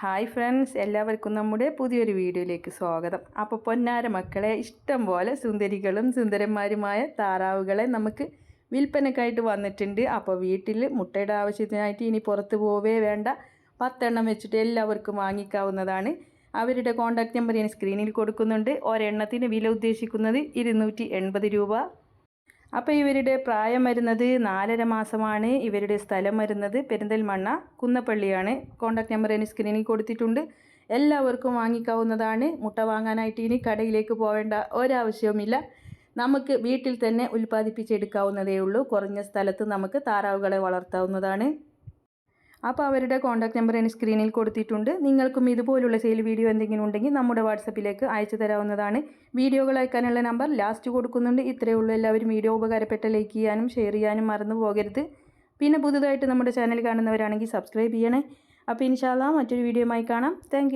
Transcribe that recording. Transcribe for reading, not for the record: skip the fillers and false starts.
Hi friends, എല്ലാവർക്കും നമ്മുടെ പുതിയൊരു വീഡിയോയിലേക്ക് സ്വാഗതം. അപ്പോൾ പൊന്നാര മക്കളെ, ഇഷ്ടം പോലെ സുന്ദരികളും സുന്ദരന്മാരുമായ താറാവുകളെ നമുക്ക് വിൽപ്പനക്കായിട്ട് വന്നിട്ടുണ്ട്. അപ്പോൾ വീട്ടിൽ മുട്ടയുടെ ആവശ്യത്തിനായിട്ട് ഇനി പുറത്ത് പോവേ വേണ്ട, 10 എണ്ണം വെച്ചിട്ട് എല്ലാവർക്കും വാങ്ങിക്കാവുന്നതാണ്. അവരുടെ കോൺടാക്റ്റ് നമ്പർ ഞാൻ സ്ക്രീനിൽ കൊടുക്കുന്നുണ്ട്. ഒരെണ്ണത്തിന് വില ഉദ്ദേശിക്കുന്നത് 280 രൂപ. അപ്പോൾ ഇവരുടെ പ്രായം വരുന്നത് 4.5 മാസമാണ്. ഇവരുടെ സ്ഥലം വരുന്നത് പെരിന്തൽമണ്ണ കുന്നപ്പള്ളിയാണ്. കോൺടാക്റ്റ് നമ്പർ എനിക്ക് സ്ക്രീനിൽ കൊടുത്തിട്ടുണ്ട്. എല്ലാവർക്കും വാങ്ങിക്കാവുന്നതാണ്. മുട്ട വാങ്ങാനായിട്ട് ഇനി കടയിലേക്ക് പോവേണ്ട ഒരാവശ്യവുമില്ല. നമുക്ക് വീട്ടിൽ തന്നെ ഉൽപ്പാദിപ്പിച്ചെടുക്കാവുന്നതേ ഉള്ളൂ. കുറഞ്ഞ സ്ഥലത്ത് നമുക്ക് താറാവുകളെ വളർത്താവുന്നതാണ്. അപ്പോൾ അവരുടെ കോൺടാക്റ്റ് നമ്പർ എനിക്ക് സ്ക്രീനിൽ കൊടുത്തിട്ടുണ്ട്. നിങ്ങൾക്കും ഇതുപോലുള്ള സെയിൽ വീഡിയോ എന്തെങ്കിലും ഉണ്ടെങ്കിൽ നമ്മുടെ വാട്സപ്പിലേക്ക് അയച്ചു തരാവുന്നതാണ്. വീഡിയോകൾ അയക്കാനുള്ള നമ്പർ ലാസ്റ്റ് കൊടുക്കുന്നുണ്ട്. ഇത്രയേ ഉള്ളൂ. എല്ലാവരും വീഡിയോ ഉപകാരപ്പെട്ട ലൈക്ക് ചെയ്യാനും ഷെയർ ചെയ്യാനും മറന്നു പോകരുത്. പിന്നെ പുതുതായിട്ട് നമ്മുടെ ചാനൽ കാണുന്നവരാണെങ്കിൽ സബ്സ്ക്രൈബ് ചെയ്യണേ. അപ്പോൾ ഇൻഷാ അല്ലാഹ് മറ്റൊരു വീഡിയോയുമായി കാണാം. താങ്ക്